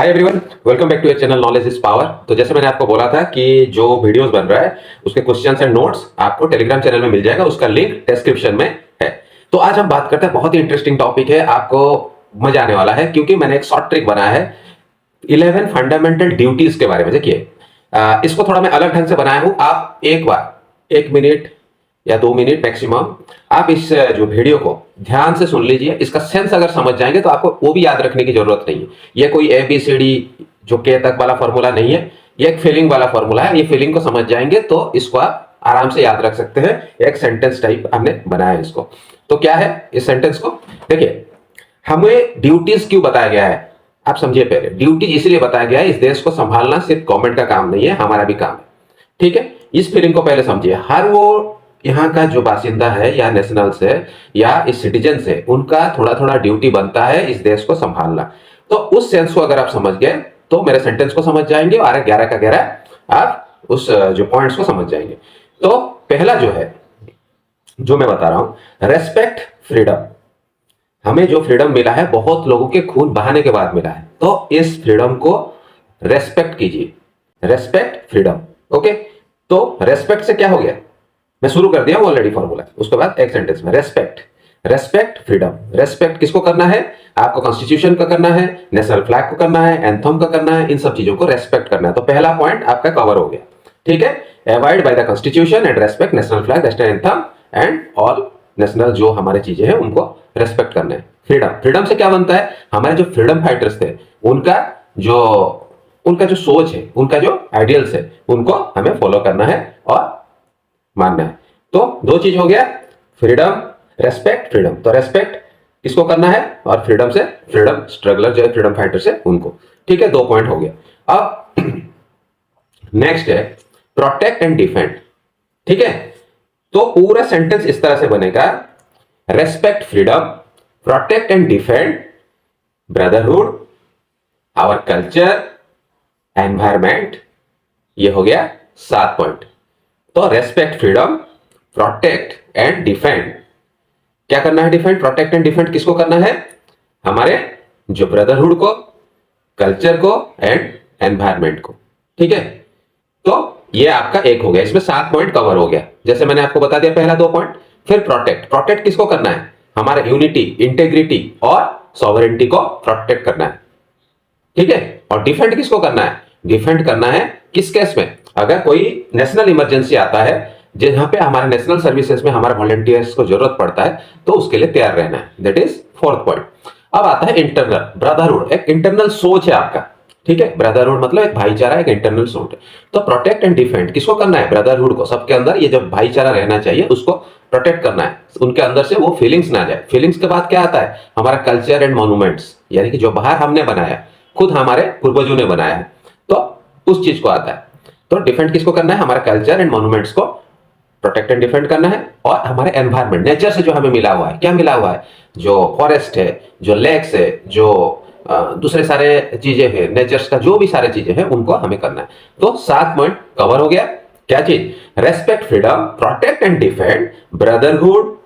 Hi everyone, welcome back to your channel knowledge is power. तो जैसे मैंने आपको बोला था कि जो वीडियोस बन रहा है उसके क्वेश्चंस एंड नोट्स आपको टेलीग्राम चैनल में मिल जाएगा, उसका लिंक डिस्क्रिप्शन में है। तो आज हम बात करते हैं, बहुत ही इंटरेस्टिंग टॉपिक है, आपको मजा आने वाला है क्योंकि मैंने एक शॉर्ट ट्रिक बनाया है 11 फंडामेंटल ड्यूटीज के बारे में। देखिए इसको थोड़ा मैं अलग ढंग से बनाया हूं। आप एक बार 1 मिनट या 2 मिनट मैक्सिमम आप इस जो वीडियो को ध्यान से सुन लीजिए। इसका सेंस अगर समझ जाएंगे तो आपको वो भी याद रखने की जरूरत नहीं है। ये कोई ABCD जो के तक वाला फॉर्मूला नहीं है, ये एक फीलिंग वाला फॉर्मूला है। ये फीलिंग को समझ जाएंगे तो इसको आप आराम से याद रख सकते हैं। एक सेंटेंस टाइप हमने बनाया है इसको। तो क्या है इस सेंटेंस को, देखिए हमें ड्यूटीज क्यों बताया गया है आप समझिए। पहले ड्यूटी इसलिए बताया गया है, इस देश को संभालना सिर्फ गवर्नमेंट का काम नहीं है, हमारा भी काम है। ठीक है, इस फीलिंग को पहले समझिए। हर वो यहाँ का जो बासिंदा है या नेशनल्स है या इस सिटीजन है, उनका थोड़ा थोड़ा ड्यूटी बनता है इस देश को संभालना। तो उस सेंस को अगर आप समझ गए तो मेरे सेंटेंस को समझ जाएंगे और 11 का 11 आप उस जो पॉइंट्स को समझ जाएंगे। तो पहला जो है जो मैं बता रहा हूं, रेस्पेक्ट फ्रीडम। हमें जो फ्रीडम मिला है बहुत लोगों के खून बहाने के बाद मिला है, तो इस फ्रीडम को रेस्पेक्ट कीजिए। Respect freedom. ओके, तो रेस्पेक्ट से क्या हो गया, मैं शुरू कर दिया ऑलरेडी फॉर्मूला, उसके बाद एक सेंटेंस में रेस्पेक्ट। Respect freedom. रेस्पेक्ट किसको करना है, आपको कॉन्स्टिट्यूशन का करना है, नेशनल फ्लैग को करना है, एंथम का करना है, इन सब चीजों को रेस्पेक्ट करना है। तो पहला पॉइंट आपका कवर हो गया। ठीक है, avoid by the constitution and respect national flag, national anthem and all national जो हमारे चीजें हैं उनको रेस्पेक्ट करना है। फ्रीडम। फ्रीडम से क्या बनता है, हमारे जो फ्रीडम फाइटर्स थे उनका जो सोच है, उनका जो आइडियल्स है, उनको हमें फॉलो करना है और मानना है। तो दो चीज हो गया, फ्रीडम, रेस्पेक्ट, फ्रीडम। तो रेस्पेक्ट किसको करना है और फ्रीडम से फ्रीडम स्ट्रगलर जो है, फ्रीडम फाइटर से उनको। ठीक है, 2 पॉइंट हो गया। अब नेक्स्ट है प्रोटेक्ट एंड डिफेंड। ठीक है, तो पूरा सेंटेंस इस तरह से बनेगा, respect freedom, protect and defend brotherhood, our culture, environment. ये हो गया 7 पॉइंट। तो respect freedom, protect and defend. क्या करना है, डिफेंड, प्रोटेक्ट एंड डिफेंड किसको करना है, हमारे जो ब्रदरहुड को, कल्चर को एंड एनवायरमेंट को। ठीक है, तो ये आपका एक हो गया, इसमें 7 पॉइंट कवर हो गया। जैसे मैंने आपको बता दिया पहला 2 पॉइंट। फिर प्रोटेक्ट। प्रोटेक्ट किसको करना है, हमारे यूनिटी, इंटेग्रिटी और सॉवरेंटी को प्रोटेक्ट करना है। ठीक है, और डिफेंड किसको करना है, डिफेंड करना है किस केस में, अगर कोई नेशनल इमरजेंसी आता है जहां पे हमारे नेशनल सर्विसेज में हमारे वॉलंटियर्स को जरूरत पड़ता है, तो उसके लिए तैयार रहना है। That is 4th point. अब आता है इंटरनल, ब्रदरहुड। एक इंटरनल सोच है आपका। ठीक है, ब्रदरहुड मतलब एक भाईचारा, एक इंटरनल सोच है। तो प्रोटेक्ट एंड डिफेंड किसको करना है, ब्रदरहुड को। सबके अंदर ये जब भाईचारा रहना चाहिए उसको प्रोटेक्ट करना है, उनके अंदर से वो फीलिंग्स ना जाए। फीलिंग्स के बाद क्या आता है, हमारा कल्चर एंड मॉन्यूमेंट्स, यानी कि जो बाहर हमने बनाया, खुद हमारे पूर्वजों ने बनाया है, तो उस चीज को आता है। तो डिफेंड किसको करना है, हमारा कल्चर एंड मॉन्यूमेंट्स को प्रोटेक्ट एंड डिफेंड करना है। और हमारे एनवायरमेंट, नेचर से जो हमें मिला हुआ है, क्या मिला हुआ है, जो फॉरेस्ट है, जो लेक्स है, जो दूसरे सारे चीजें हैं, नेचर्स का जो भी सारे चीजें हैं, उनको हमें करना है। तो 7 पॉइंट कवर हो गया। क्या चीज, respect freedom, protect and defend brotherhood,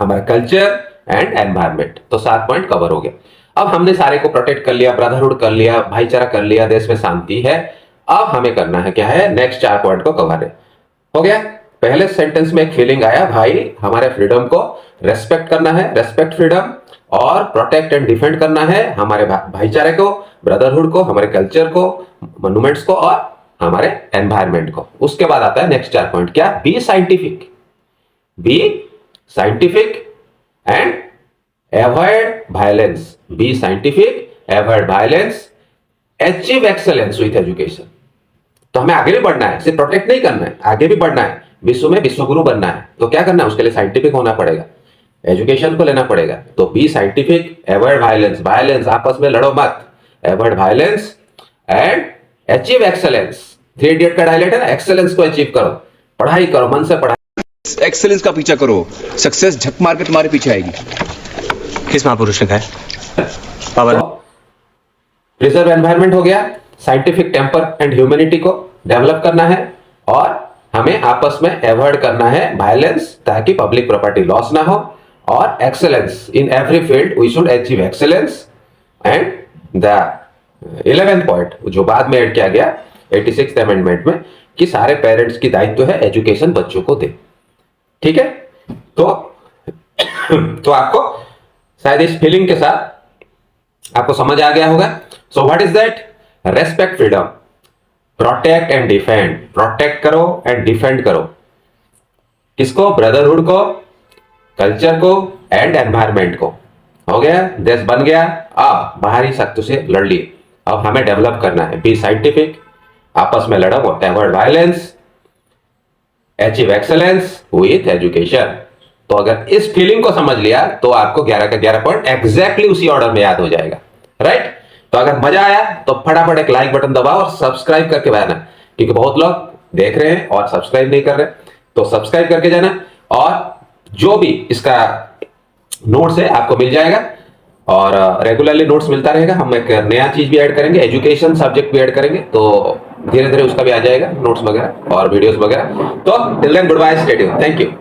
हमारा कल्चर एंड एनवायरमेंट। तो 7 पॉइंट कवर हो गया। अब हमने सारे को प्रोटेक्ट कर लिया, ब्रदरहुड कर लिया, भाईचारा कर लिया, देश में शांति है। अब हमें करना है क्या है, नेक्स्ट 4 पॉइंट को कवर है। हो गया, पहले सेंटेंस में एक फीलिंग आया, भाई हमारे फ्रीडम को रेस्पेक्ट करना है, रेस्पेक्ट फ्रीडम, और प्रोटेक्ट एंड डिफेंड करना है हमारे भाईचारे को, ब्रदरहुड को, हमारे कल्चर को, मॉन्यूमेंट्स को और हमारे एनवायरमेंट को। उसके बाद आता है नेक्स्ट 4 पॉइंट, क्या, B scientific. B scientific and avoid violence. B scientific, avoid violence, achieve excellence with education. तो हमें आगे भी बढ़ना है, सिर्फ प्रोटेक्ट नहीं करना है, आगे भी बढ़ना है, विश्व में विश्वगुरु बनना है। तो क्या करना है, उसके लिए साइंटिफिक होना पड़ेगा, एजुकेशन को लेना पड़ेगा। तो B scientific, avoid violence, violence आपस में लड़ो मत, avoid violence and achieve excellence. 3 idiot का डायलॉग है ना, एक्सेलेंस को अचीव करो, पढ़ाई करो, मन से पढ़ाई, एक्सेलेंस का पीछा करो, सक्सेस झक मार के तुम्हारे पीछे आएगी। किस महापुरुष ने कहा पावर। प्रिजर्व एनवायरमेंट हो गया, साइंटिफिक टेम्पर एंड ह्यूमैनिटी को डेवलप करना है, और हमें आपस में अवॉइड करना है वायलेंस ताकि पब्लिक प्रॉपर्टी लॉस ना हो, और excellence in every field we should achieve excellence and the 11th point जो बाद में ऐड किया गया 86th अमेंडमेंट में कि सारे पेरेंट्स की दायित्व है एजुकेशन बच्चों को दे। ठीक है, तो आपको शायद इस फीलिंग के साथ आपको समझ आ गया होगा। So what is that? Respect freedom, protect and defend. Protect करो एंड डिफेंड करो किसको? ब्रदरहुड को, कल्चर को एंड एनवायरमेंट को। हो गया, देश बन गया। अब बाहरी शक्ति से लड़ लिए, अब हमें डेवलप करना है। बी साइंटिफिक, आपस में लड़ो, avoid violence, achieve excellence with education. तो अगर इस फीलिंग को समझ लिया तो आपको 11 का 11 पॉइंट एग्जैक्टली उसी ऑर्डर में याद हो जाएगा। राइट? तो अगर मजा आया तो फटाफट एक लाइक बटन दबाओ और सब्सक्राइब करके जाना, क्योंकि बहुत लोग देख रहे हैं और सब्सक्राइब नहीं कर रहे। तो सब्सक्राइब करके जाना, और जो भी इसका नोट्स है आपको मिल जाएगा, और रेगुलरली नोट्स मिलता रहेगा। हम एक नया चीज भी ऐड करेंगे, एजुकेशन सब्जेक्ट भी ऐड करेंगे, तो धीरे धीरे उसका भी आ जाएगा नोट्स वगैरह और वीडियोस वगैरह। तो till then good bye, stay tuned, thank you.